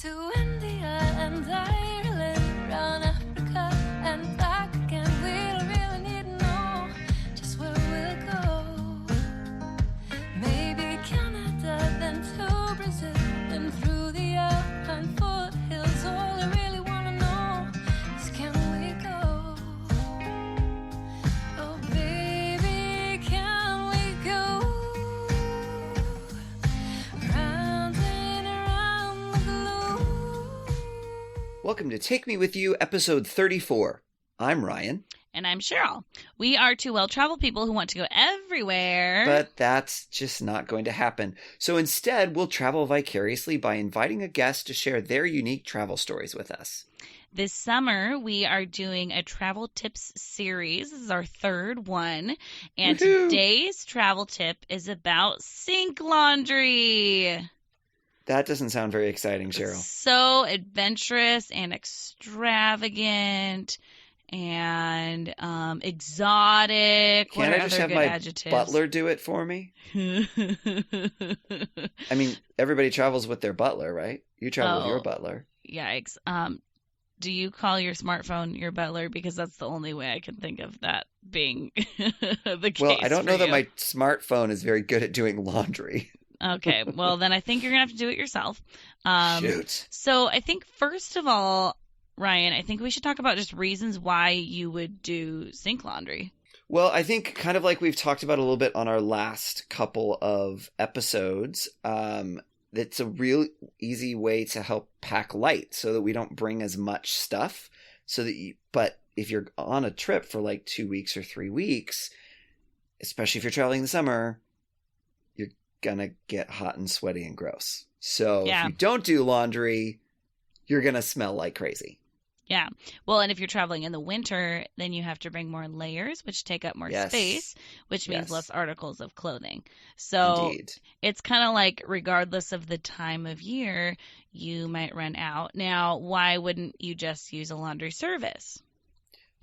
to India and Ireland, round Africa and back again. We don't really need to know just where we'll go. Maybe Canada, then to Brazil, then through the Alpine foothills. All I really want to know is, can we go? Oh baby, can we go? Round and around the globe. Welcome to Take Me With You, episode 34. I'm Ryan, And I'm Cheryl. We are two well-traveled people who want to go everywhere. but that's just not going to happen. So instead, we'll travel vicariously by inviting a guest to share their unique travel stories with us. This summer, we are doing a travel tips series. This is our third one. And Woohoo! today's travel tip is about sink laundry. That doesn't sound very exciting, Cheryl. So adventurous and extravagant and exotic. Can't What I are just other have good my adjectives? butler do it for me? I mean, everybody travels with their butler, right? You travel with your Oh. butler. Yikes. Do you call your smartphone your butler? Because that's the only way I can think of that being the case. Well, I don't know for that you. my smartphone is very good at doing laundry. Okay, well then I think you're gonna have to do it yourself. Shoot. So I think first of all, Ryan, I think we should talk about just reasons why you would do sink laundry. Well, I think kind of like we've talked about a little bit on our last couple of episodes, it's a real easy way to help pack light so that we don't bring as much stuff. But if you're on a trip for like 2 weeks or 3 weeks, especially if you're traveling in the summer, you're gonna get hot and sweaty and gross. So Yeah. if you don't do laundry, you're gonna smell like crazy. Yeah. Well, and if you're traveling in the winter, then you have to bring more layers, which take up more Yes. space, which means Yes. less articles of clothing. So Indeed. it's kind of like regardless of the time of year, you might run out. Now, why wouldn't you just use a laundry service?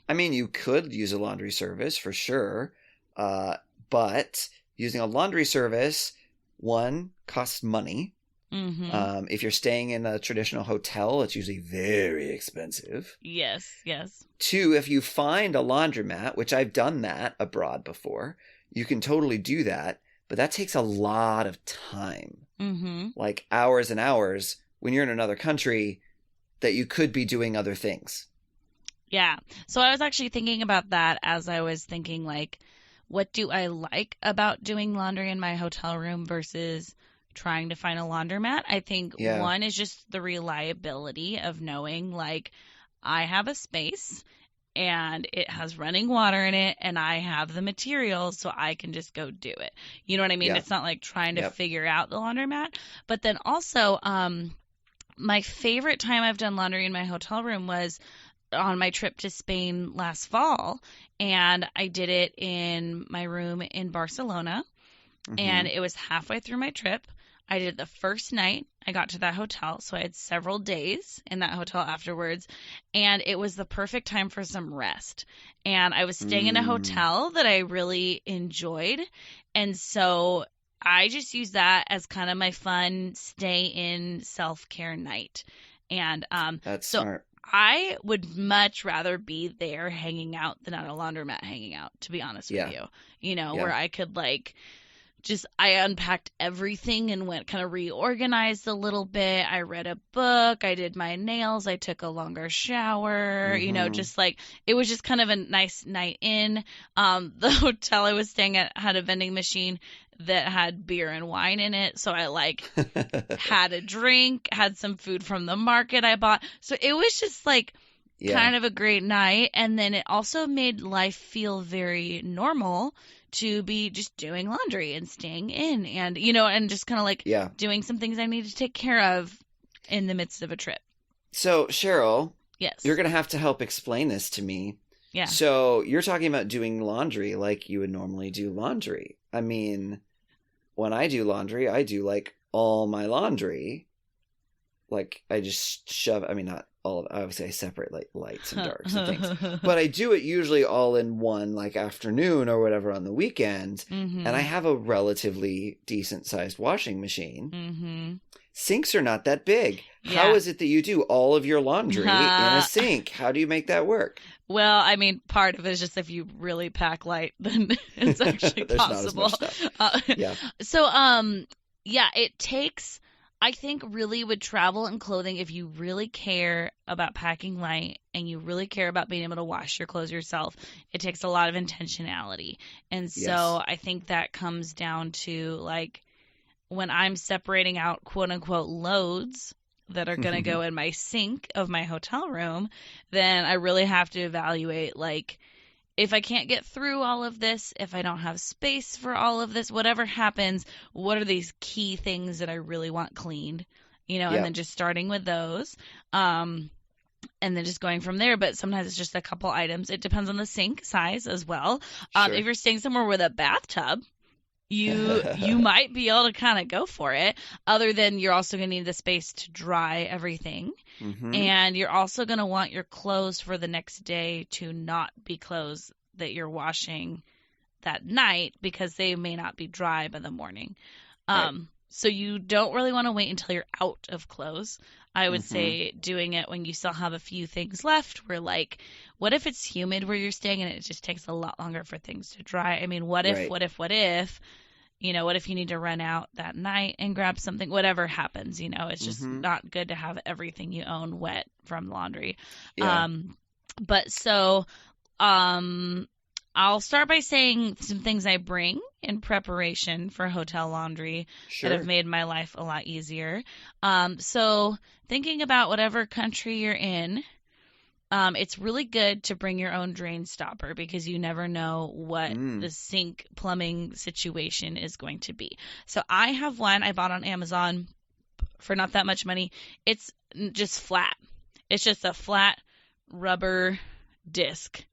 I mean, you could use a laundry service for sure, but using a laundry service, one, costs money. Mm-hmm. If you're staying in a traditional hotel, it's usually very expensive. Yes, yes. Two, if you find a laundromat, which I've done that abroad before, you can totally do that, but that takes a lot of time, Mm-hmm. like hours and hours when you're in another country that you could be doing other things. Yeah. So I was actually thinking about that as I was thinking, like, what do I like about doing laundry in my hotel room versus trying to find a laundromat? I think Yeah. one is just the reliability of knowing, like, I have a space and it has running water in it and I have the materials so I can just go do it. You know what I mean? Yeah. It's not like trying to Yep. figure out the laundromat. But then also, my favorite time I've done laundry in my hotel room was on my trip to Spain last fall, and I did it in my room in Barcelona, and it was halfway through my trip. I did it the first night I got to that hotel, so I had several days in that hotel afterwards, and it was the perfect time for some rest. And I was staying in a hotel that I really enjoyed, and so I just used that as kind of my fun stay-in self-care night. And That's so smart. I would much rather be there hanging out than at a laundromat hanging out, to be honest Yeah. with you. You know, Yeah. where I could I unpacked everything and went kind of reorganized a little bit. I read a book, I did my nails, I took a longer shower, you know, Mhm. just like it was just kind of a nice night in. The hotel I was staying at had a vending machine that had beer and wine in it, so I had a drink, had some food from the market I bought. So it was just Yeah. kind of a great night, and then it also made life feel very normal to be just doing laundry and staying in and and just kind of Yeah. doing some things I need to take care of in the midst of a trip. So, Cheryl, Yes. you're going to have to help explain this to me. Yeah. So, you're talking about doing laundry like you would normally do laundry. I mean, when I do laundry, I do all my laundry. I just shove, I mean, not all of it. Obviously, I separate lights and darks and things. But I do it usually all in one afternoon or whatever on the weekend. Mm-hmm. And I have a relatively decent sized washing machine. Mm-hmm. sinks are not that big. Yeah. How is it that you do all of your laundry in a sink? How do you make that work? Well, I mean, part of it is just if you really pack light, then it's actually There's not as possible. much stuff. Yeah. So, yeah, it takes, I think, really with travel and clothing, if you really care about packing light and you really care about being able to wash your clothes yourself, it takes a lot of intentionality. And so Yes. I think that comes down to, like, when I'm separating out quote unquote loads that are going to go in my sink of my hotel room, then I really have to evaluate, like, if I can't get through all of this, if I don't have space for all of this, whatever happens, what are these key things that I really want cleaned? You know, Yeah. and then just starting with those. And then just going from there. But sometimes it's just a couple items. It depends on the sink size as well. Sure. If you're staying somewhere with a bathtub, you might be able to kind of go for it. Other than you're also going to need the space to dry everything. Mhm. And you're also going to want your clothes for the next day to not be clothes that you're washing that night because they may not be dry by the morning. Right. So you don't really want to wait until you're out of clothes. I would Mhm. say doing it when you still have a few things left. Where, like, what if it's humid where you're staying and it just takes a lot longer for things to dry? I mean, what if, Right. you know, what if you need to run out that night and grab something? Whatever happens, you know, it's just Mhm. not good to have everything you own wet from laundry. Yeah. But so, I'll start by saying some things I bring in preparation for hotel laundry that have Sure. made my life a lot easier. So thinking about whatever country you're in, it's really good to bring your own drain stopper because you never know what Mm. the sink plumbing situation is going to be. So I have one I bought on Amazon for not that much money. It's just flat. It's just a flat rubber disc.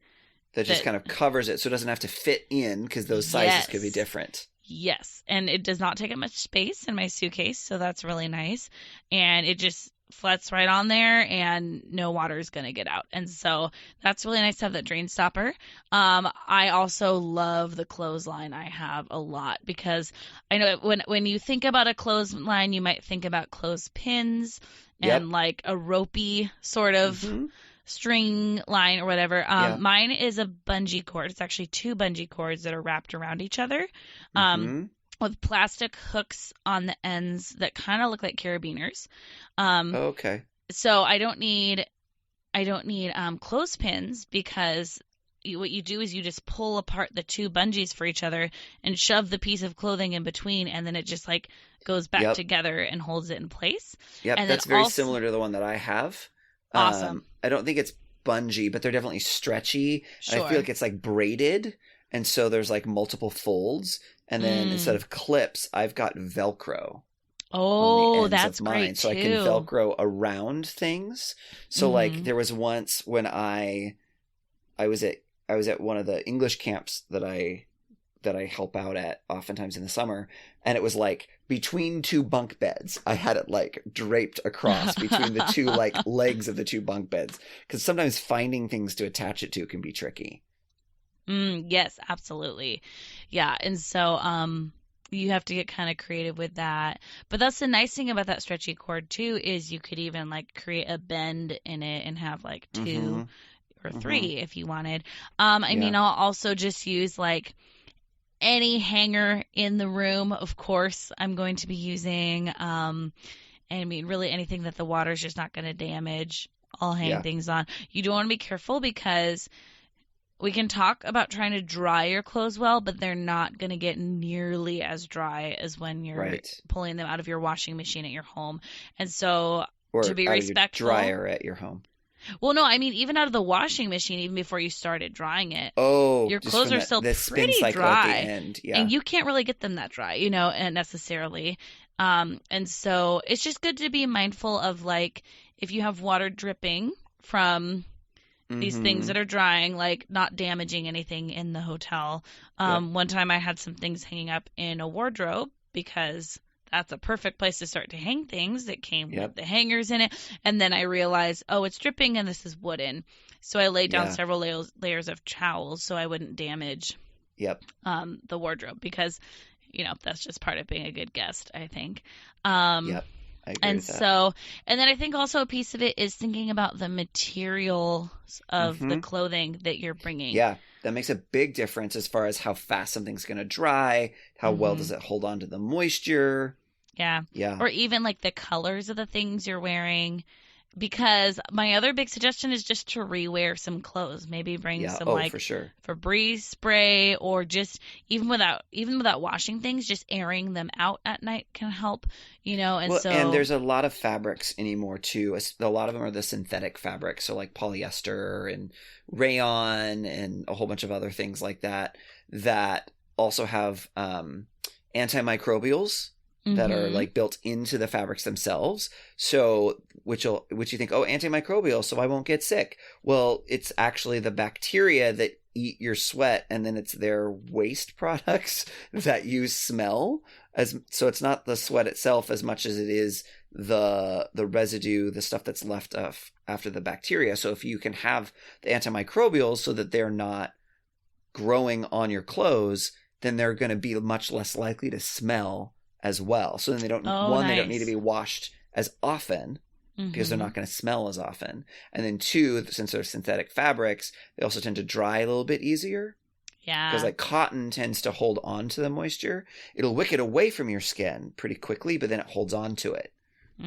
That just that- kind of covers it so it doesn't have to fit in because those sizes could be Yes. different. Yes, and it does not take up much space in my suitcase, so that's really nice. And it just flats right on there, and no water is going to get out. And so that's really nice to have that drain stopper. I also love the clothesline I have a lot because I know when you think about a clothesline, you might think about clothespins Yep. and like a ropey sort of Mhm. string line or whatever. Yeah. Mine is a bungee cord. It's actually two bungee cords that are wrapped around each other. Mhm. With plastic hooks on the ends that kind of look like carabiners. Um, Okay. so I don't need clothespins because what you do is you just pull apart the two bungees for each other and shove the piece of clothing in between, and then it just like goes back Yep. together and holds it in place. Yep. And then That's very also- similar to the one that I have. Awesome. I don't think it's bungee, but they're definitely stretchy. And I Sure. feel like it's like braided. And so there's like multiple folds. And then Mm. instead of clips, I've got Velcro on the Oh, ends that's of mine. great So I too. can Velcro around things. So like Mhm. there was once when I was at one of the English camps that I help out at oftentimes in the summer, and it was like between two bunk beds. I had it like draped across between the two like legs of the two bunk beds because sometimes finding things to attach it to can be tricky. Yes, absolutely. Yeah. And so you have to get kind of creative with that. But that's the nice thing about that stretchy cord too is you could even like create a bend in it and have like two Mhm. or Mhm. three if you wanted. I mean, Yeah. I'll also just use like any hanger in the room, of course, I'm going to be using. I mean, really anything that the water's just not going to damage, I'll hang Yeah. things on. You do want to be careful because we can talk about trying to dry your clothes well, but they're not going to get nearly as dry as when you're Right. pulling them out of your washing machine at your home. And so, Or to be out respectful. of your dryer at your home. Well, no, I mean, even out of the washing machine, even before you started drying it, Oh, your just clothes from are still the spin pretty cycle dry. at the end. Yeah. And you can't really get them that dry, you know, and necessarily. And so it's just good to be mindful of like if you have water dripping from these things Mhm. that are drying, like not damaging anything in the hotel. Yep. One time I had some things hanging up in a wardrobe because that's a perfect place to start to hang things that came Yep. with the hangers in it. And then I realized, oh, it's dripping and this is wooden. So I laid down Yeah. several layers of towels so I wouldn't damage Yep. the wardrobe because, you know, that's just part of being a good guest, I think. Yep. I agree And with that. so, and then I think also a piece of it is thinking about the materials of the Hmm. clothing that you're bringing. Yeah, that makes a big difference as far as how fast something's going to dry, how well Hmm. does it hold on to the moisture. Yeah. Yeah. Or even like the colors of the things you're wearing. Because my other big suggestion is just to rewear some clothes. Maybe bring Yeah. some Oh, like for sure. Febreze spray, or just even without washing things, just airing them out at night can help, and Well, and so there's a lot of fabrics anymore too. A lot of them are the synthetic fabrics, so like polyester and rayon and a whole bunch of other things like that that also have antimicrobials that are mhm. like built into the fabrics themselves. So which you think, oh, antimicrobial, so I won't get sick. Well, it's actually the bacteria that eat your sweat, and then it's their waste products that you smell. So it's not the sweat itself as much as it is the residue, the stuff that's left after the bacteria. So if you can have the antimicrobials so that they're not growing on your clothes, then they're going to be much less likely to smell as well. So then Oh, they don't need to nice. be washed as often because they're Mhm. not going to smell as often. And then two, since they're synthetic fabrics, they also tend to dry a little bit easier because Yeah. like cotton tends to hold on to the moisture. It'll wick it away from your skin pretty quickly, but then it holds on to it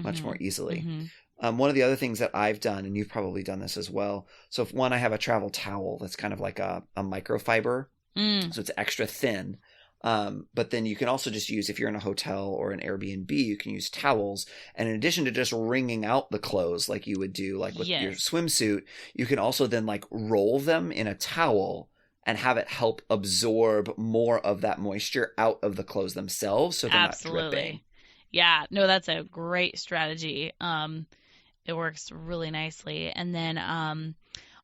much more Mhm. easily. Mhm. One of the other things that I've done, and you've probably done this as well. So if one, I have a travel towel that's kind of like a microfiber, Mm. so it's extra thin. But then you can also just use, if you're in a hotel or an Airbnb, you can use towels. And in addition to just wringing out the clothes like you would do, like with your Yes. swimsuit, you can also then like roll them in a towel and have it help absorb more of that moisture out of the clothes themselves so they're not dripping. Absolutely. Yeah. No, that's a great strategy. It works really nicely. And then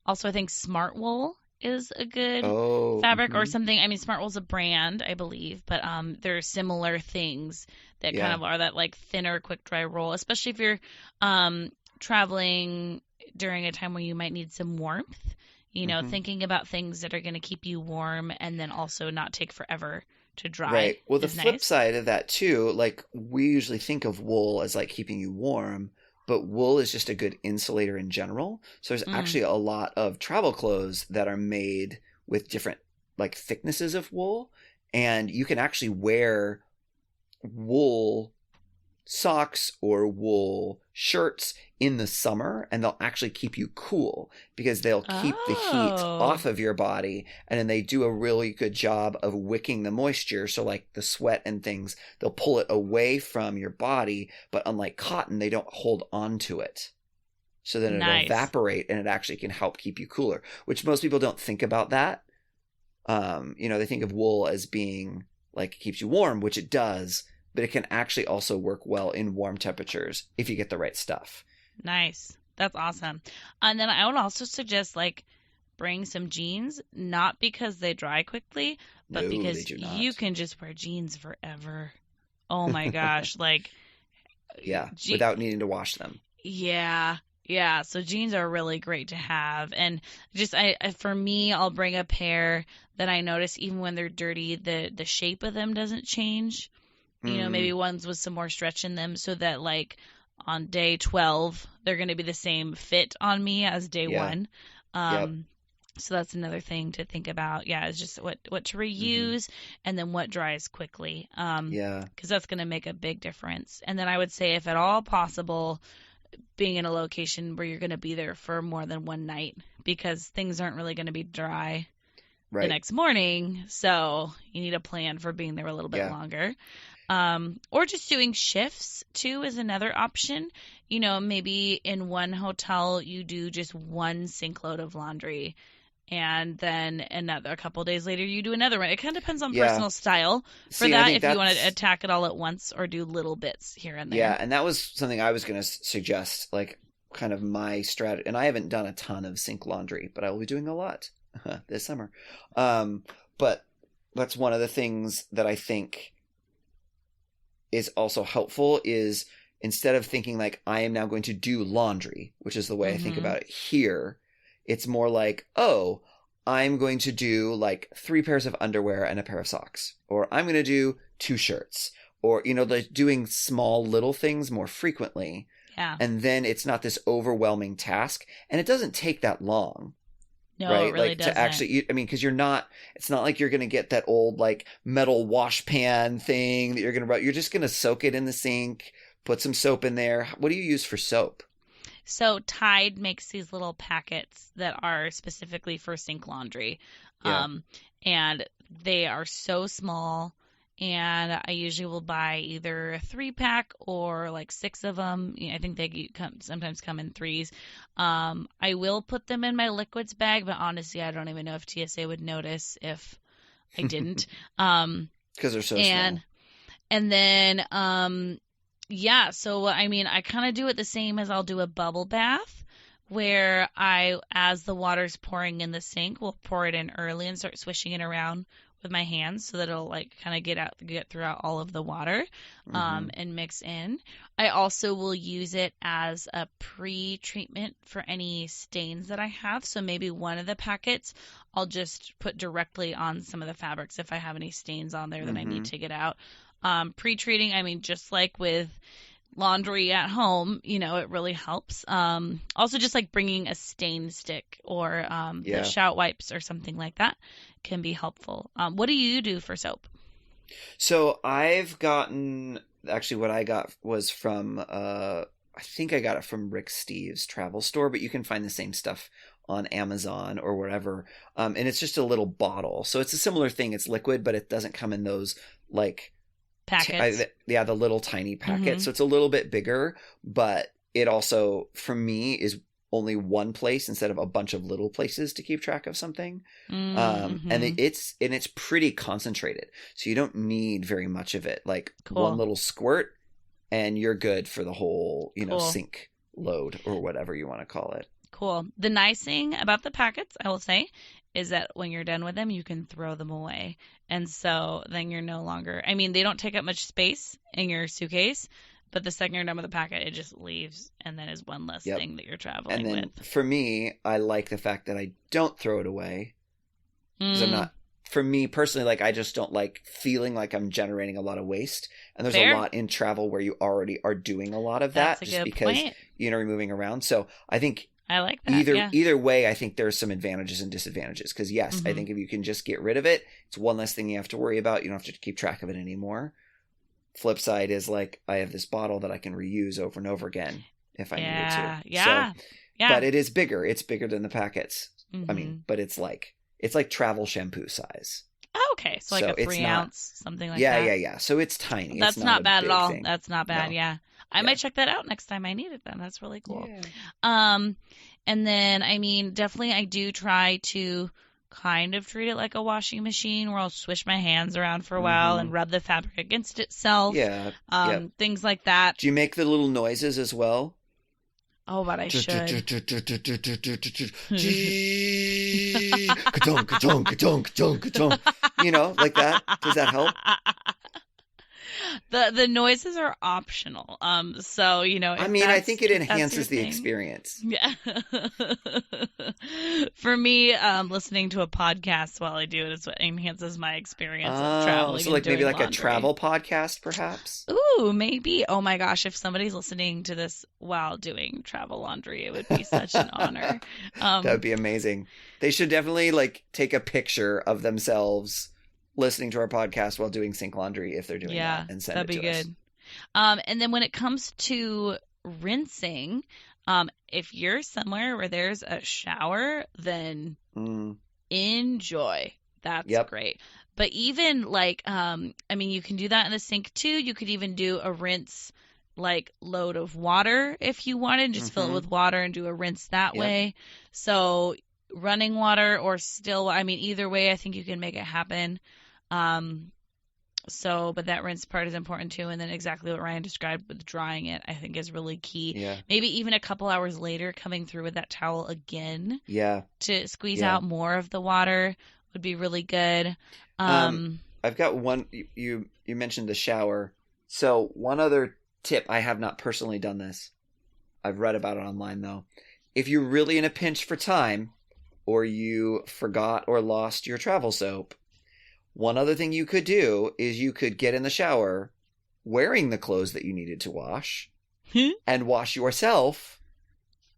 also I think Smart Wool is a good Oh, fabric or hmm, something. I mean, Smart Wool's a brand, I believe, but there are similar things that kind yeah. of are that like thinner, quick dry roll, especially if you're um, traveling during a time where you might need some warmth. Hmm. Thinking about things that are going to keep you warm and then also not take forever to dry Right. Well, the is flip nice. side of that too, like we usually think of wool as like keeping you warm, but wool is just a good insulator in general. So there's Mm. actually a lot of travel clothes that are made with different like thicknesses of wool, and you can actually wear wool socks or wool shirts in the summer, and they'll actually keep you cool because they'll keep the heat Oh, off of your body, and then they do a really good job of wicking the moisture. So like the sweat and things, they'll pull it away from your body, but unlike cotton, they don't hold on to it. So then it'll nice. evaporate, and it actually can help keep you cooler, which most people don't think about that. They think of wool as being like it keeps you warm, which it does, but it can actually also work well in warm temperatures if you get the right stuff. Nice. That's awesome. And then I would also suggest like bring some jeans, not because they dry quickly, but No, they because do you not. can just wear jeans forever. Oh my gosh, like Yeah, je- without needing to wash them. yeah. Yeah, so jeans are really great to have. And just for me, I'll bring a pair that I notice even when they're dirty, the shape of them doesn't change. Maybe Mm, ones with some more stretch in them so that like on day 12, they're going to be the same fit on me as day yeah. 1. Yep. Um, so that's another thing to think about. Yeah, is just what to Hmm. reuse and then what dries quickly. Yeah. Because that's going to make a big difference. And then I would say, if at all possible, being in a location where you're going to be there for more than one night because things aren't really going to be dry the Right. next morning. So you need a plan for being there a little bit Yeah. longer. Or just doing shifts too is another option. Maybe in one hotel you do just one sink load of laundry, and then a couple days later you do another one. It kind of depends on Yeah. personal style for See, I that, think if you want to that's attack it all at once or do little bits here and yeah, there. and that was something I was going to suggest, like kind of my strategy. And I haven't done a ton of sink laundry, but I will be doing a lot this summer. But that's one of the things that I think is also helpful is instead of thinking like I am now going to do laundry, which is the way I think Mhm. about it here, it's more like, oh, I'm going to do like 3 pairs of underwear and a pair of socks, or I'm going to do 2 shirts, or, like doing small little things more frequently. Yeah. And then it's not this overwhelming task. And it doesn't take that long. No, Right? it really Like doesn't. to actually, because it's not like you're going to get that old like metal wash pan thing that you're going to rub. You're just going to soak it in the sink, put some soap in there. What do you use for soap? So Tide makes these little packets that are specifically for sink laundry. Yeah. And they are so small. And I usually will buy either a 3-pack or like 6 of them. I think they sometimes come in 3s. I will put them in my liquids bag, but honestly, I don't even know if TSA would notice if I didn't. Because they're so small. And then, yeah, so I mean, I kind of do it the same as I'll do a bubble bath, where as the water's pouring in the sink, will pour it in early and start swishing it around with my hands so that it'll like kind of get throughout all of the water, and mix in. I also will use it as a pre-treatment for any stains that I have. So maybe one of the packets I'll just put directly on some of the fabrics if I have any stains on there that I need to get out. Pre-treating, I mean, just like with laundry at home, it really helps. Also just like bringing a stain stick or the shout wipes or something like that can be helpful. What do you do for soap? So I've gotten, actually what I got was from, I think I got it from Rick Steves' travel store, but you can find the same stuff on Amazon or wherever. And it's just a little bottle. So it's a similar thing. It's liquid, but it doesn't come in those like packets. The little tiny packets. So it's a little bit bigger, but it also, for me, is only one place instead of a bunch of little places to keep track of something. And it's pretty concentrated. So you don't need very much of it. Like one little squirt and you're good for the whole, sink load or whatever you want to call it. Cool. The nice thing about the packets, I will say, is that when you're done with them, you can throw them away. And so then you're no longer, I mean, they don't take up much space in your suitcase, but the second you're done with the packet, it just leaves and then is one less thing that you're traveling with. And then for me, I like the fact that I don't throw it away. Because I'm not, for me personally, like I just don't like feeling like I'm generating a lot of waste. And there's a lot in travel where you already are doing a lot of that just because, you're moving around. So I think I like that. Either way, I think there's some advantages and disadvantages. Because yes, I think if you can just get rid of it, it's one less thing you have to worry about. You don't have to keep track of it anymore. Flip side is like I have this bottle that I can reuse over and over again if I needed to. Yeah. But it is bigger. It's bigger than the packets. I mean, but it's like travel shampoo size. Oh, okay, so like a 3-ounce, something like that. Yeah. So it's tiny. That's it's not bad at all. thing. That's not bad. No. Yeah. I might check that out next time I need it then. That's really cool. Yeah. And then, I mean, definitely I do try to kind of treat it like a washing machine where I'll swish my hands around for a while and rub the fabric against itself. Yeah. Things like that. Do you make the little noises as well? Oh, but I should. Like that? Does that help? The noises are optional. So, I mean, I think it enhances the experience. Yeah. For me, listening to a podcast while I do it is what enhances my experience of traveling. So like maybe like laundry. a travel podcast, perhaps? Ooh, maybe. Oh my gosh, if somebody's listening to this while doing travel laundry, it would be such an honor. That would be amazing. They should definitely like take a picture of themselves listening to our podcast while doing sink laundry if they're doing that and send it to us. That'd be good. And then when it comes to rinsing, if you're somewhere where there's a shower, then enjoy. That's great. But even like, I mean, you can do that in the sink too. You could even do a rinse like load of water if you wanted, just fill it with water and do a rinse that way. So running water or still, I mean, either way, I think you can make it happen. But that rinse part is important too. And then exactly what Ryan described with drying it, I think is really key. Yeah. Maybe even a couple hours later, coming through with that towel again. Yeah. To squeeze out more of the water would be really good. I've got one, you mentioned the shower. So one other tip, I have not personally done this. I've read about it online though. If you're really in a pinch for time or you forgot or lost your travel soap, one other thing you could do is you could get in the shower wearing the clothes that you needed to wash Hmm? and wash yourself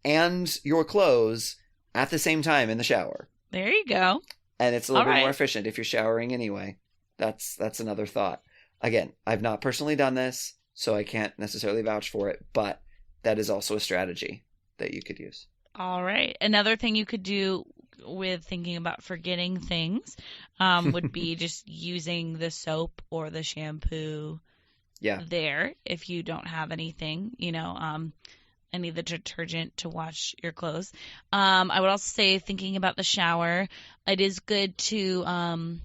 and your clothes at the same time in the shower. There you go. And it's a little All bit more right. efficient if you're showering anyway. That's another thought. Again, I've not personally done this, so I can't necessarily vouch for it, but that is also a strategy that you could use. All right. Another thing you could do with thinking about forgetting things would be just using the soap or the shampoo Yeah. there if you don't have anything, any of the detergent to wash your clothes. I would also say thinking about the shower, it is good to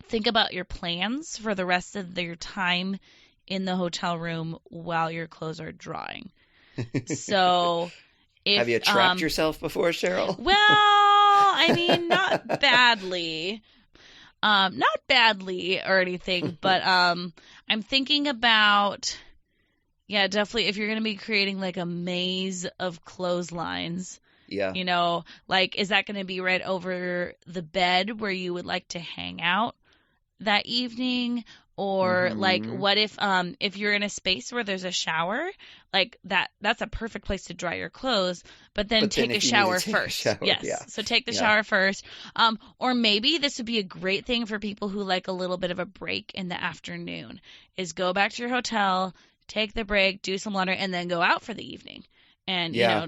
think about your plans for the rest of your time in the hotel room while your clothes are drying. So if Have you trapped yourself before, Cheryl? well, I mean, not badly. Not badly or anything, but I'm thinking about, yeah, definitely if you're going to be creating like a maze of clotheslines, Yeah. is that going to be right over the bed where you would like to hang out that evening? Or Mhm. what if you're in a space where there's a shower, like that's a perfect place to dry your clothes, but then But then take a if you need to shower take a first. shower, Yes. yeah. So take the Yeah. shower first. Or maybe this would be a great thing for people who like a little bit of a break in the afternoon, is go back to your hotel, take the break, do some laundry, and then go out for the evening. And, Yeah.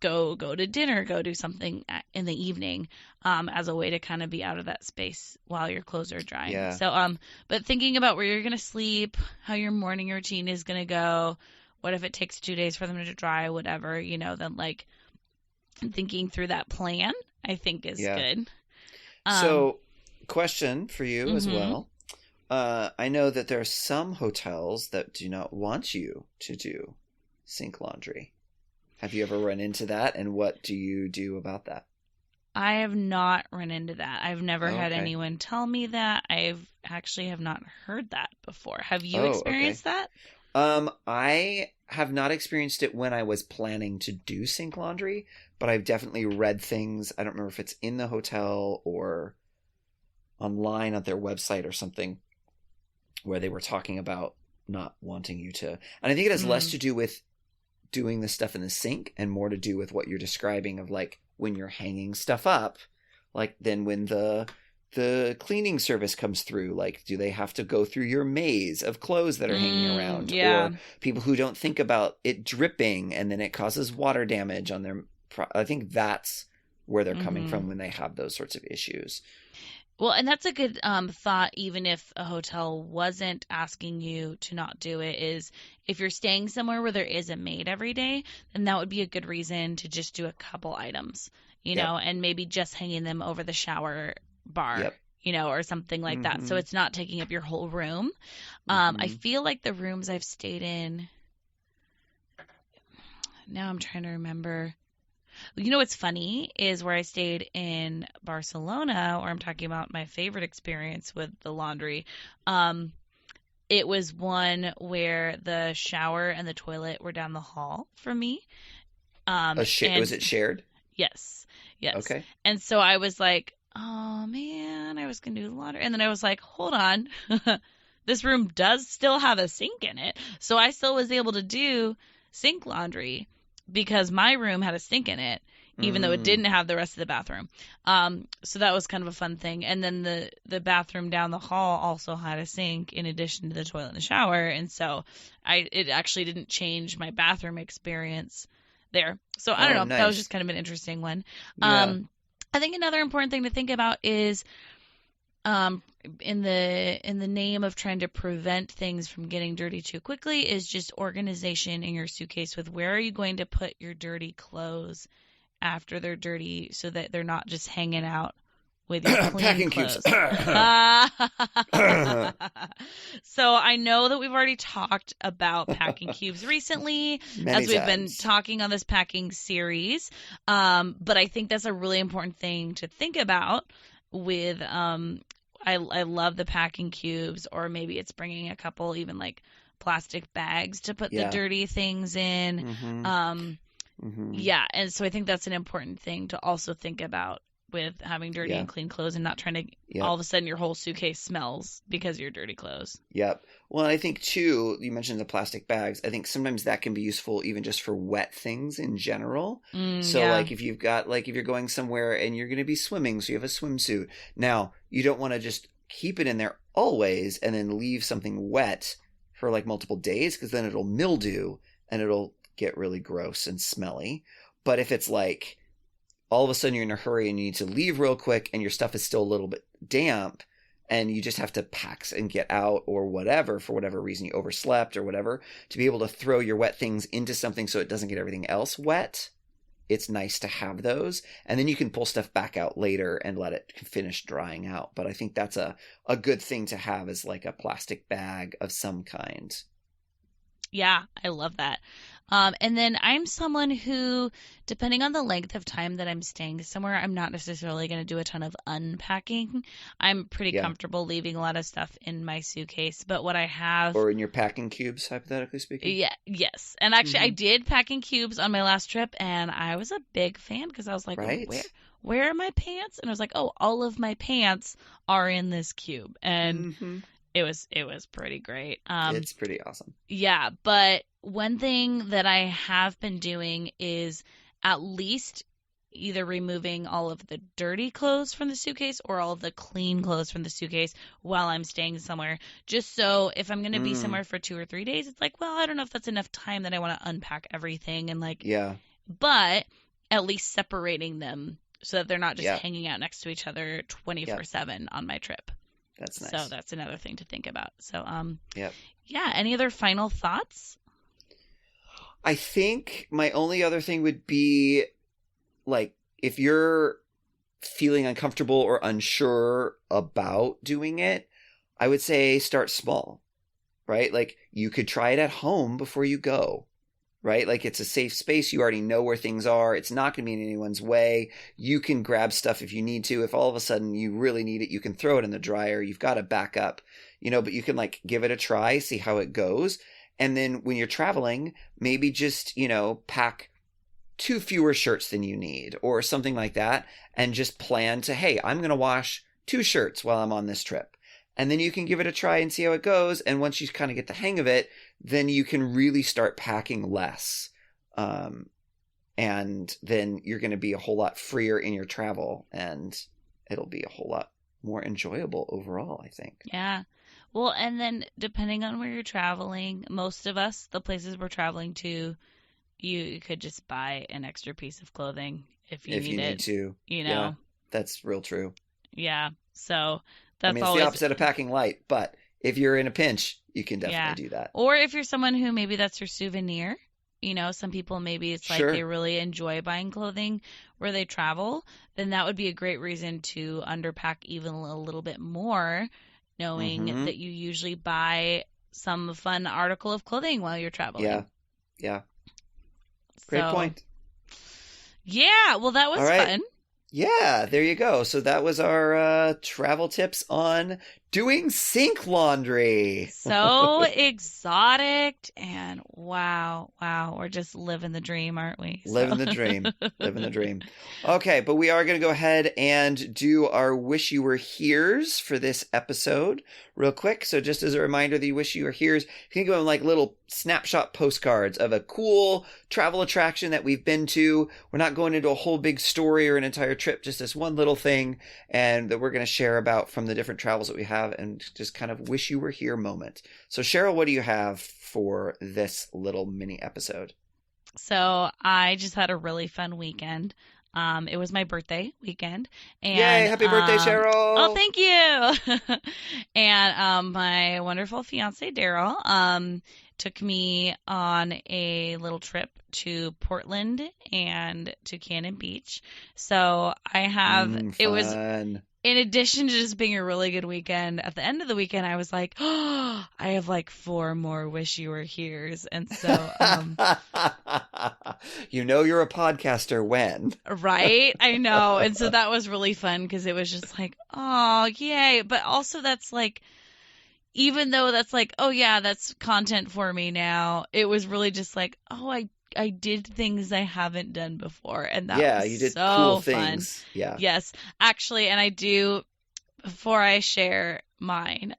go to dinner, go do something in the evening, as a way to kind of be out of that space while your clothes are drying. Yeah. So, but thinking about where you're going to sleep, how your morning routine is going to go, what if it takes 2 days for them to dry, whatever, then thinking through that plan, I think is Yeah. good. So, question for you as Mhm. well. I know that there are some hotels that do not want you to do sink laundry. Have you ever run into that, and what do you do about that? I have not run into that. I've never Oh, had okay. anyone tell me that. I've actually have not heard that before. Have you Oh, experienced that? I have not experienced it when I was planning to do sink laundry, but I've definitely read things. I don't remember if it's in the hotel or online on their website or something, where they were talking about not wanting you to. And I think it has less to do with doing the stuff in the sink and more to do with what you're describing of like when you're hanging stuff up, like then when the cleaning service comes through, like do they have to go through your maze of clothes that are hanging around? Yeah. Or people who don't think about it dripping and then it causes water damage on their I think that's where they're coming from when they have those sorts of issues. Well, and that's a good thought, even if a hotel wasn't asking you to not do it, is if you're staying somewhere where there is a maid every day, then that would be a good reason to just do a couple items, and maybe just hanging them over the shower bar, Yep. Or something like that. So Mhm. it's not taking up your whole room. I Mhm. feel like the rooms I've stayed in, now I'm trying to remember. What's funny is where I stayed in Barcelona, or I'm talking about my favorite experience with the laundry. It was one where the shower and the toilet were down the hall from me. Was it shared? Yes. Okay. And so I was like, oh man, I was going to do the laundry. And then I was like, hold on. This room does still have a sink in it. So I still was able to do sink laundry because my room had a sink in it, even though it didn't have the rest of the bathroom. So that was kind of a fun thing. And then the bathroom down the hall also had a sink in addition to the toilet and the shower. And so it actually didn't change my bathroom experience there. So I don't know. That was Nice. just kind of an interesting one. Yeah. I think another important thing to think about is in the name of trying to prevent things from getting dirty too quickly is just organization in your suitcase with where are you going to put your dirty clothes after they're dirty so that they're not just hanging out with your clean Packing clothes. cubes. So I know that we've already talked about packing cubes recently Many as we've been times. talking on this packing series. But I think that's a really important thing to think about with I love the packing cubes, or maybe it's bringing a couple even like plastic bags to put the Yeah. dirty things in. Mhm. Mhm. Yeah, and so I think that's an important thing to also think about with having dirty Yeah. and clean clothes and not trying to Yep. all of a sudden your whole suitcase smells because of your dirty clothes. Yep. Well, and I think too, you mentioned the plastic bags. I think sometimes that can be useful even just for wet things in general. So Yeah. like if you're going somewhere and you're going to be swimming, so you have a swimsuit. Now, you don't want to just keep it in there always and then leave something wet for like multiple days, because then it'll mildew and it'll get really gross and smelly. But if it's like all of a sudden you're in a hurry and you need to leave real quick and your stuff is still a little bit damp and you just have to pack and get out or whatever, for whatever reason you overslept or whatever, to be able to throw your wet things into something so it doesn't get everything else wet, it's nice to have those. And then you can pull stuff back out later and let it finish drying out. But I think that's a good thing to have, is like a plastic bag of some kind. Yeah, I love that. And then I'm someone who, depending on the length of time that I'm staying somewhere, I'm not necessarily going to do a ton of unpacking. I'm pretty Yeah. comfortable leaving a lot of stuff in my suitcase. But what I have, Or in your packing cubes, hypothetically speaking. yeah, yes. And actually, I Mhm. did packing cubes on my last trip, and I was a big fan because I was like, Right. where are my pants? And I was like, oh, all of my pants are in this cube. And Mhm. it was pretty great. It's pretty awesome. Yeah, but one thing that I have been doing is at least either removing all of the dirty clothes from the suitcase or all of the clean clothes from the suitcase while I'm staying somewhere. Just so if I'm going to be somewhere for 2 or 3 days, it's like, well, I don't know if that's enough time that I want to unpack everything and like, Yeah. but at least separating them so that they're not just Yeah. hanging out next to each other 24/7 on my trip. That's nice. So that's another thing to think about. So, Yep. yeah, any other final thoughts? I think my only other thing would be, like, if you're feeling uncomfortable or unsure about doing it, I would say start small, right? Like, you could try it at home before you go, right? Like, it's a safe space. You already know where things are. It's not going to be in anyone's way. You can grab stuff if you need to. If all of a sudden you really need it, you can throw it in the dryer. You've got a backup, but you can like give it a try, see how it goes. And then when you're traveling, maybe just, pack 2 fewer shirts than you need or something like that. And just plan to, hey, I'm going to wash 2 shirts while I'm on this trip. And then you can give it a try and see how it goes. And once you kind of get the hang of it, then you can really start packing less. And then you're going to be a whole lot freer in your travel. And it'll be a whole lot more enjoyable overall, I think. Yeah. Well, and then depending on where you're traveling, most of us, the places we're traveling to, you could just buy an extra piece of clothing if you need it. to. Yeah, that's real true. Yeah. So that's it's always the opposite of packing light, but if you're in a pinch, you can definitely do that. Or if you're someone who maybe that's your souvenir, some people maybe it's like Sure. they really enjoy buying clothing where they travel, then that would be a great reason to underpack even a little bit more, knowing Mhm. that you usually buy some fun article of clothing while you're traveling. Yeah. Great So, point. Yeah, well, that was All right. fun. Yeah, there you go. So that was our travel tips on doing sink laundry. So exotic and wow, we're just living the dream, aren't we? Living the dream. Living the dream. Okay, but we are going to go ahead and do our Wish You Were Here's for this episode real quick. So just as a reminder, the Wish You Were Here's, you can go in like little snapshot postcards of a cool travel attraction that we've been to. We're not going into a whole big story or an entire trip, just this one little thing and that we're going to share about from the different travels that we have and just kind of wish you were here moment. So Cheryl, what do you have for this little mini episode? So I just had a really fun weekend. It was my birthday weekend. And, Yay, happy birthday, Cheryl. Oh, thank you. And my wonderful fiance, Daryl, took me on a little trip to Portland and to Cannon Beach. So I have, it was, Fun. in addition to just being a really good weekend, at the end of the weekend, I was like, oh, I have like 4 more Wish You Were Here's. And so, you're a podcaster when. right? I know. And so that was really fun because it was just like, oh, yay. But also that's like, even though that's like, oh yeah, that's content for me now, it was really just like, oh, I did things I haven't done before, and that Yeah, was you did so cool fun. things. Yeah. Yes, actually, and I do, before I share mine,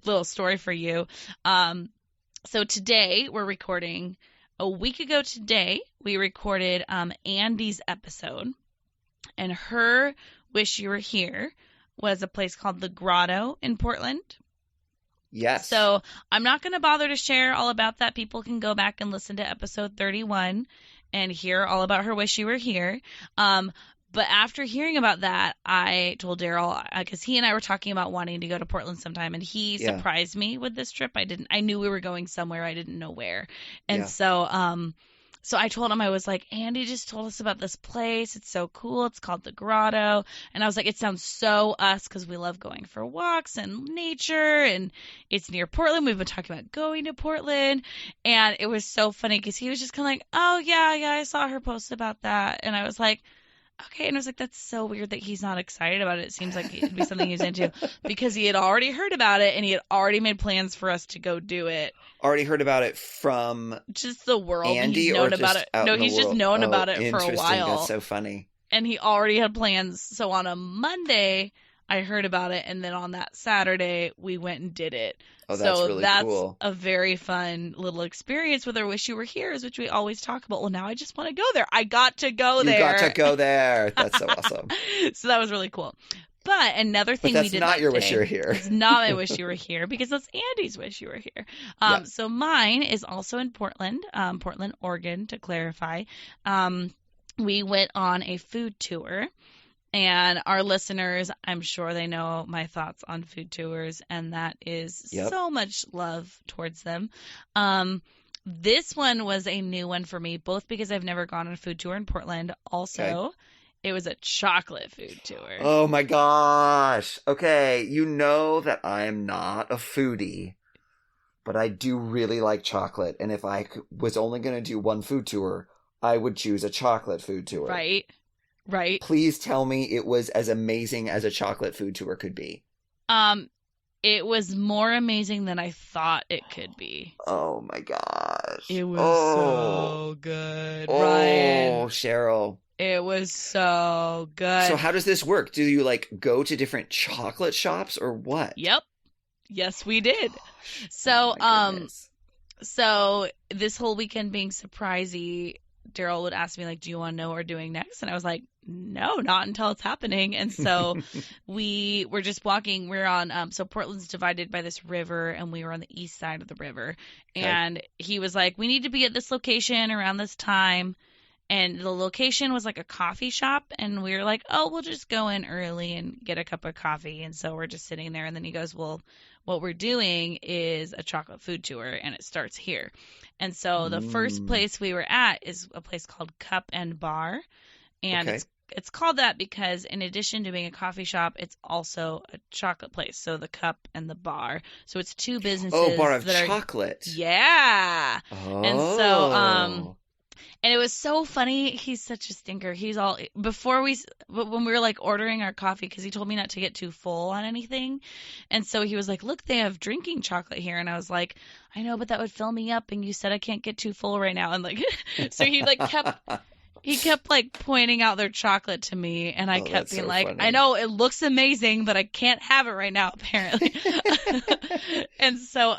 little story for you. So today we're recording. A week ago today, we recorded Andy's episode, and her Wish You Were Here was a place called The Grotto in Portland. Yes. So I'm not going to bother to share all about that. People can go back and listen to episode 31 and hear all about her Wish You Were Here. But after hearing about that, I told Daryl, because he and I were talking about wanting to go to Portland sometime, and he Yeah. surprised me with this trip. I knew we were going somewhere. I didn't know where. And Yeah. so I told him, I was like, Andy just told us about this place. It's so cool. It's called The Grotto. And I was like, it sounds so us, because we love going for walks and nature, and it's near Portland. We've been talking about going to Portland. And it was so funny because he was just kind of like, oh, yeah, I saw her post about that. And I was like, okay. And I was like, that's so weird that he's not excited about it. It seems like it'd be something he's into, because he had already heard about it and he had already made plans for us to go do it. Already heard about it from Just the world. Andy, He's or known just about it. out No, in the he's just world? known Oh, about it for a interesting. while. That's so funny. And he already had plans. So on a Monday, I heard about it, and then on that Saturday, we went and did it. Oh, that's so really that's cool. a very fun little experience with our Wish You Were Here, which we always talk about. Well, now I just want to go there. I got to go You there. got to go there. That's so awesome. So that was really cool. But another thing But we that's did not that your Wish day- You Were Here. It's not my Wish You Were Here, because that's Andy's Wish You Were Here. Yeah. So mine is also in Portland, Portland, Oregon, to clarify. We went on a food tour. And our listeners, I'm sure they know my thoughts on food tours, and that is Yep. so much love towards them. This one was a new one for me, both because I've never gone on a food tour in Portland. Also, it was a chocolate food tour. Oh my gosh. Okay, you know that I'm not a foodie, but I do really like chocolate. And if I was only going to do one food tour, I would choose a chocolate food tour. Right. Please tell me it was as amazing as a chocolate food tour could be. It was more amazing than I thought it could be. Oh my gosh. It was Oh. so good, Oh, Ryan. Cheryl. It was so good. So how does this work? Do you like go to different chocolate shops or what? Yep. Yes, we did. So, Oh my goodness. So this whole weekend being surprisey, Daryl would ask me, like, do you want to know what we're doing next? And I was like, no, not until it's happening. And so we were just walking. We're on, so Portland's divided by this river, and we were on the east side of the river. Okay. And he was like, we need to be at this location around this time. And the location was like a coffee shop. And we were like, oh, we'll just go in early and get a cup of coffee. And so we're just sitting there. And then he goes, well, what we're doing is a chocolate food tour, and it starts here. And so the first place we were at is a place called Cup and Bar. And Okay. it's called that because in addition to being a coffee shop, it's also a chocolate place. So the Cup and the Bar. So it's two businesses. Oh, bar of that are, chocolate. yeah. Oh. And so, and it was so funny. He's such a stinker. He's all, when we were like ordering our coffee, because he told me not to get too full on anything. And so he was like, look, they have drinking chocolate here. And I was like, I know, but that would fill me up. And you said I can't get too full right now. And like, so he like kept like pointing out their chocolate to me. And I Oh, kept that's being so like, funny. I know it looks amazing, but I can't have it right now, apparently. And so,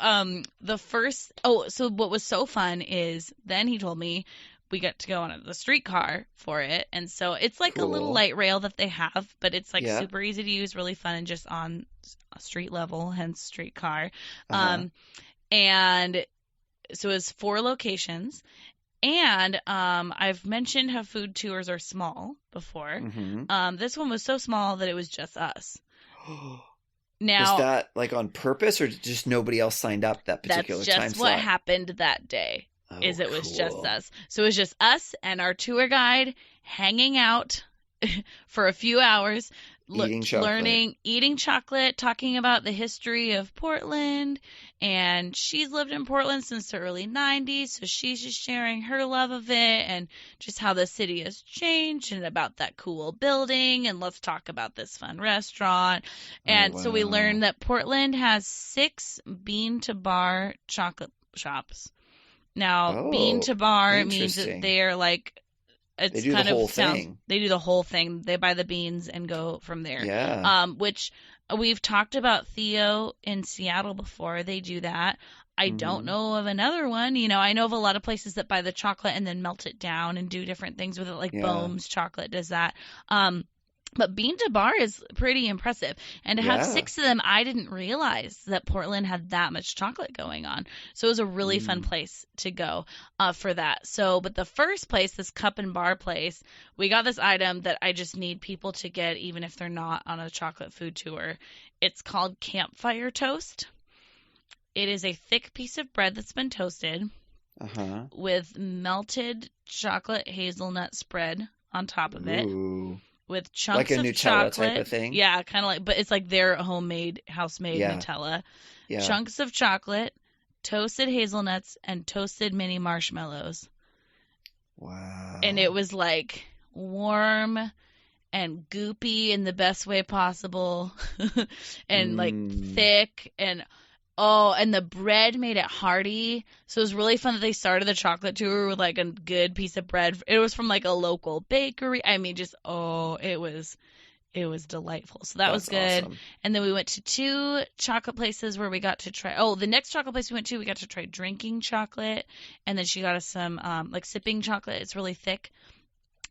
so what was so fun is then he told me, we got to go on the streetcar for it. And so it's like a little Cool. light rail that they have, but it's like Yeah. super easy to use, really fun, and just on a street level, hence streetcar. Uh-huh. And so it's 4 locations. And I've mentioned how food tours are small before. Mhm. This one was so small that it was just us. Was Now, that like on purpose, or just nobody else signed up that particular that's time just what slot? happened that day. Oh, Is it was just cool. us. So it was just us and our tour guide hanging out for a few hours, Eating chocolate. eating chocolate, talking about the history of Portland. And she's lived in Portland since the early 90s, so she's just sharing her love of it and just how the city has changed and about that cool building. And let's talk about this fun restaurant. And so we wow. learned that Portland has 6 bean to bar chocolate shops. Now, bean Oh, to bar means that interesting. they're like, They it's do the kind of whole sounds, thing. they do the whole thing. They buy the beans and go from there. Yeah. Which we've talked about Theo in Seattle before. They do that. I don't Hmm. know of another one. You know, I know of a lot of places that buy the chocolate and then melt it down and do different things with it, like Yeah. Bohm's chocolate does that. But bean to bar is pretty impressive. And to have Yeah. 6 of them, I didn't realize that Portland had that much chocolate going on. So it was a really fun Mm. place to go for that. So, but the first place, this cup and bar place, we got this item that I just need people to get, even if they're not on a chocolate food tour. It's called campfire toast. It is a thick piece of bread that's been toasted Uh-huh. with melted chocolate hazelnut spread on top of it, Ooh. with Like chunks a of Nutella type chocolate. of thing? Yeah, kind of like, but it's like their homemade, house-made Yeah. Nutella. Yeah. Chunks of chocolate, toasted hazelnuts, and toasted mini marshmallows. And it Wow. was like warm and goopy in the best way possible, and like Mm. thick, and oh, and the bread made it hearty. So it was really fun that they started the chocolate tour with like a good piece of bread. It was from like a local bakery. I mean, just it was delightful. So that was That's good. awesome. And then we went to 2 chocolate places where we got to try. Oh, the next chocolate place we went to, we got to try drinking chocolate, and then she got us some like sipping chocolate. It's really thick.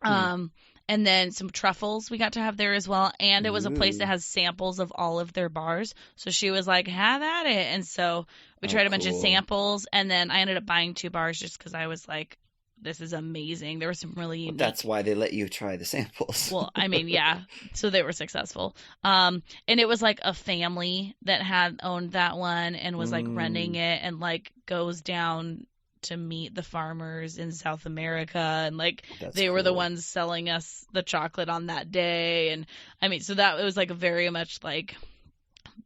Hmm. And then some truffles we got to have there as well. And it was a place that Ooh. has samples of all of their bars. So she was like, have at it. And so we Oh, tried a bunch of cool. samples. And then I ended up buying 2 bars just because I was like, this is amazing. There were some really Well, that's unique. why they let you try the samples. Well, I mean, yeah. So they were successful. And it was like a family that had owned that one and was like running Mm. it, and like goes down to meet the farmers in South America, and like That's they were the cool. ones selling us the chocolate on that day. And I mean, so that it was like very much like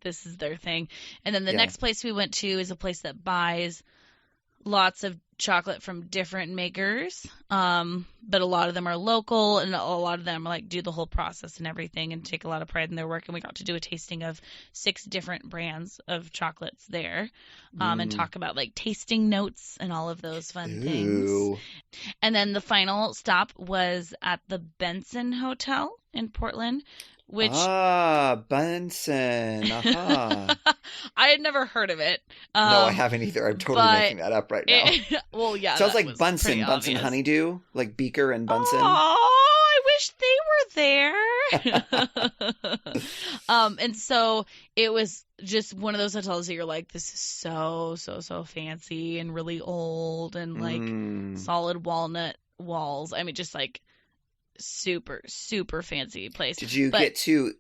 this is their thing. And then the Yeah. next place we went to is a place that buys lots of chocolate from different makers, but a lot of them are local, and a lot of them like do the whole process and everything and take a lot of pride in their work. And we got to do a tasting of 6 different brands of chocolates there, and Mm. talk about like tasting notes and all of those fun things. Ooh. And then the final stop was at the Benson Hotel in Portland, which Ah, Bunsen. Aha. I had never heard of it. No, I haven't either. I'm totally but making that up right now. well, yeah, Sounds that like was Bunsen, pretty Bunsen obvious. Honeydew, like Beaker and Bunsen. Oh, I wish they were there. And so it was just one of those hotels that you're like, this is so fancy and really old, and like Mm. solid walnut walls. I mean, just like super fancy place. Did you But get to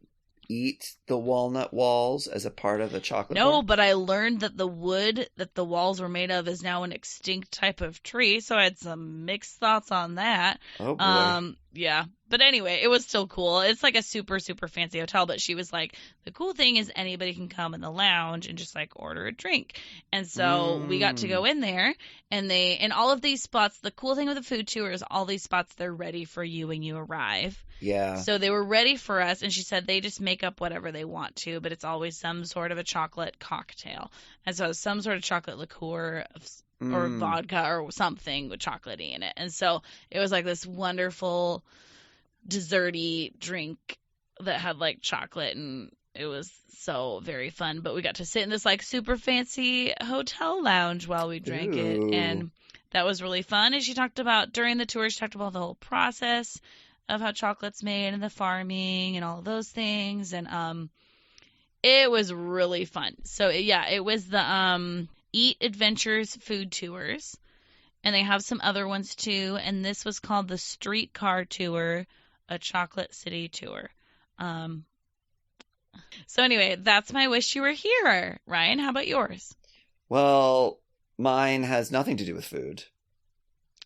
eat the walnut walls as a part of the chocolate no, bar? but I learned that the wood that the walls were made of is now an extinct type of tree, so I had some mixed thoughts on that. Oh boy. Yeah. But anyway, it was still cool. It's like a super fancy hotel, but she was like, the cool thing is anybody can come in the lounge and just like order a drink. And so we got to go in there, and in all of these spots, the cool thing with the food tour is all these spots, they're ready for you when you arrive. Yeah. So they were ready for us, and she said they just make up whatever they want to, but it's always some sort of a chocolate cocktail. And so some sort of chocolate liqueur or Mm. vodka or something with chocolatey in it. And so it was like this wonderful desserty drink that had like chocolate, and it was so very fun. But we got to sit in this like super fancy hotel lounge while we drank it, Ooh. and that was really fun. And she talked about, during the tour, she talked about the whole process of how chocolate's made and the farming and all of those things. And it was really fun. So yeah, it was the Eat Adventures food tours, and they have some other ones too. And this was called the Streetcar Tour, a Chocolate City tour. So anyway, that's my wish you were here. Ryan, how about yours? Well, mine has nothing to do with food,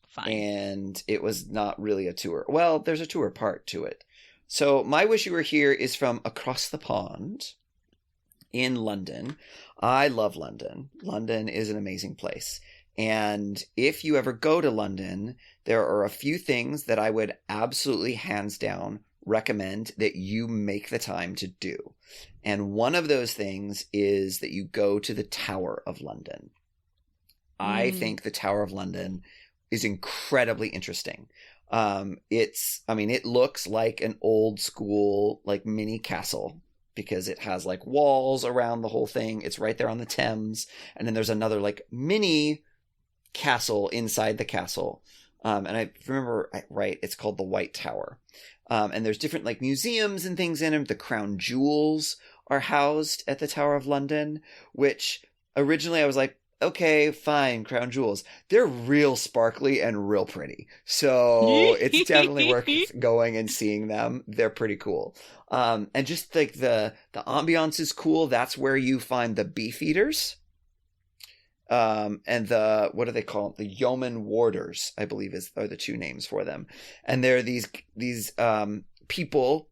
Fine. and it was not really a tour. Well, there's a tour part to it. So my wish you were here is from across the pond in London. I love London. London is an amazing place. And if you ever go to London, there are a few things that I would absolutely hands down recommend that you make the time to do. And one of those things is that you go to the Tower of London. I think the Tower of London is incredibly interesting. It looks like an old school, like mini castle because it has like walls around the whole thing. It's right there on the Thames. And then there's another like mini castle inside the castle. And I remember right, it's called the White Tower. And there's different like museums and things in them. The crown jewels are housed at the Tower of London, which originally I was like, okay, fine, crown jewels. They're real sparkly and real pretty. So it's definitely worth going and seeing them. They're pretty cool. And just like the ambiance is cool. That's where you find the Beefeaters. And the, what do they call them? The Yeoman Warders, I believe are the two names for them. And they're these people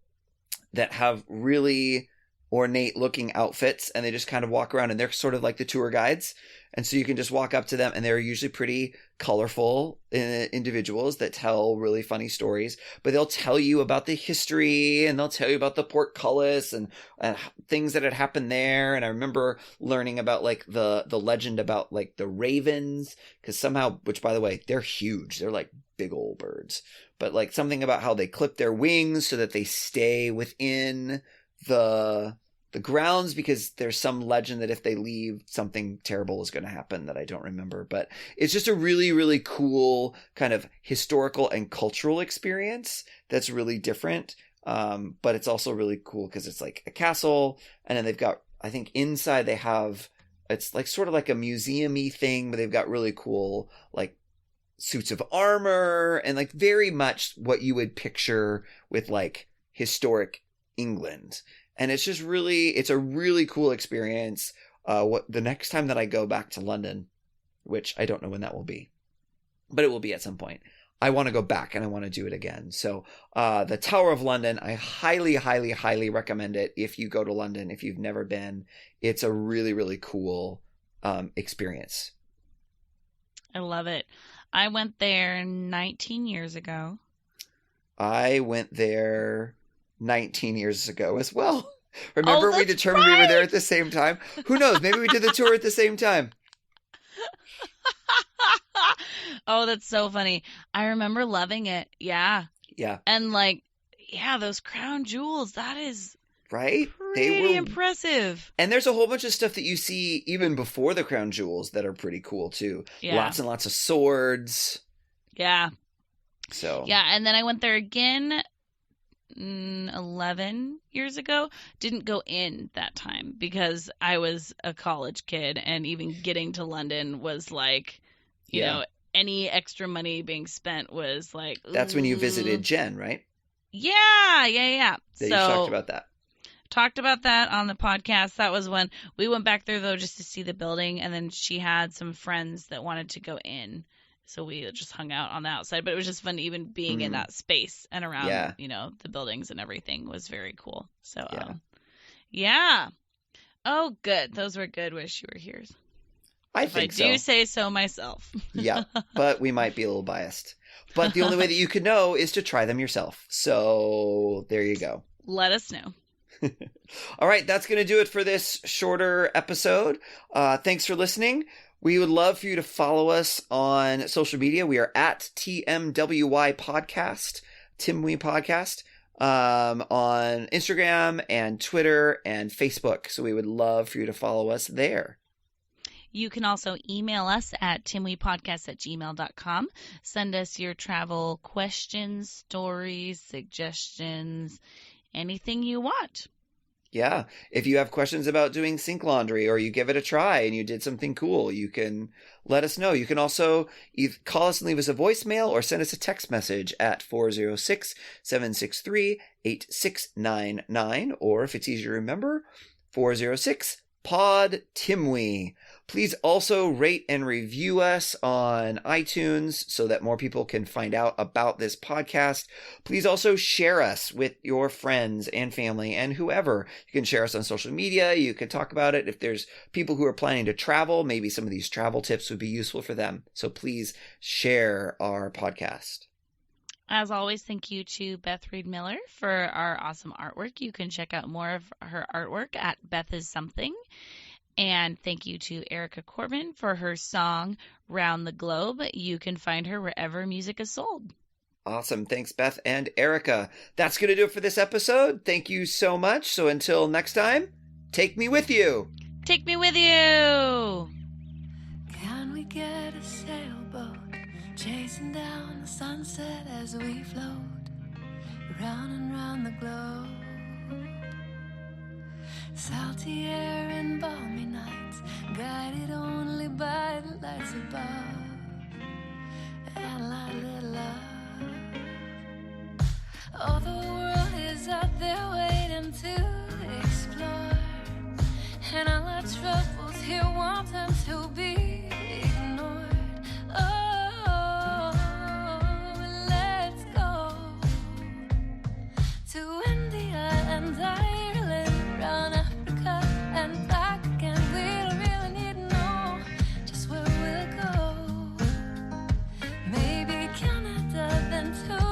that have really ornate looking outfits, and they just kind of walk around, and they're sort of like the tour guides. And so you can just walk up to them, and they're usually pretty colorful individuals that tell really funny stories, but they'll tell you about the history, and they'll tell you about the portcullis and things that had happened there. And I remember learning about like the legend about like the ravens, because somehow, which by the way, they're huge. They're like big old birds, but like something about how they clip their wings so that they stay within the grounds, because there's some legend that if they leave, something terrible is going to happen that I don't remember. But it's just a really, really cool kind of historical and cultural experience that's really different. But it's also really cool because it's like a castle, and then they've got, I think inside they have, it's like sort of like a museum-y thing, but they've got really cool like suits of armor and like very much what you would picture with like historic England. And it's just really, it's a really cool experience. The next time that I go back to London, which I don't know when that will be, but it will be at some point, I want to go back and I want to do it again. So the Tower of London, I highly, highly, highly recommend it if you go to London, if you've never been. It's a really, really cool experience. I love it. I went there 19 years ago. I went there 19 years ago as well. Remember, we determined right. we were there at the same time? Who knows? Maybe we did the tour at the same time. Oh, that's so funny. I remember loving it. Yeah. Yeah. And like, yeah, those crown jewels, that is right? pretty impressive. And there's a whole bunch of stuff that you see even before the crown jewels that are pretty cool too. Yeah. Lots and lots of swords. Yeah. So. Yeah, and then I went there again 11 years ago. Didn't go in that time because I was a college kid, and even getting to London was like, you know, any extra money being spent was like, that's when you visited Jen, right? Yeah. Yeah, you talked about that. Talked about that on the podcast. That was when we went back there though, just to see the building, and then she had some friends that wanted to go in. So we just hung out on the outside, but it was just fun even being in that space and around, you know, the buildings and everything was very cool. So, yeah. Oh, good. Those were good Wish You Were Here's. I do say so myself. Yeah, but we might be a little biased. But the only way that you can know is to try them yourself. So there you go. Let us know. All right, that's going to do it for this shorter episode. Thanks for listening. We would love for you to follow us on social media. We are at TMWY Podcast, Timwe Podcast, on Instagram and Twitter and Facebook. So we would love for you to follow us there. You can also email us at timwepodcast@gmail.com. Send us your travel questions, stories, suggestions, anything you want. Yeah. If you have questions about doing sink laundry, or you give it a try and you did something cool, you can let us know. You can also either call us and leave us a voicemail, or send us a text message at 406-763-8699. Or if it's easier to remember, 406-POD-TIMWE. Please also rate and review us on iTunes so that more people can find out about this podcast. Please also share us with your friends and family and whoever. You can share us on social media. You can talk about it. If there's people who are planning to travel, maybe some of these travel tips would be useful for them. So please share our podcast. As always, thank you to Beth Reed Miller for our awesome artwork. You can check out more of her artwork at Beth Is Something. And thank you to Erica Corbin for her song Round the Globe. You can find her wherever music is sold. Awesome. Thanks, Beth and Erica. That's going to do it for this episode. Thank you so much. So until next time, take me with you. Take me with you. Can we get a sailboat chasing down the sunset as we float round and round the globe? Salty air and balmy nights, guided only by the lights above, and light little love. Oh, the world is out there waiting to explore, and all our troubles here wanting to be ignored. Oh, let's go to India and Ireland, round Africa and back again. We don't really need to know just where we'll go. Maybe Canada then too.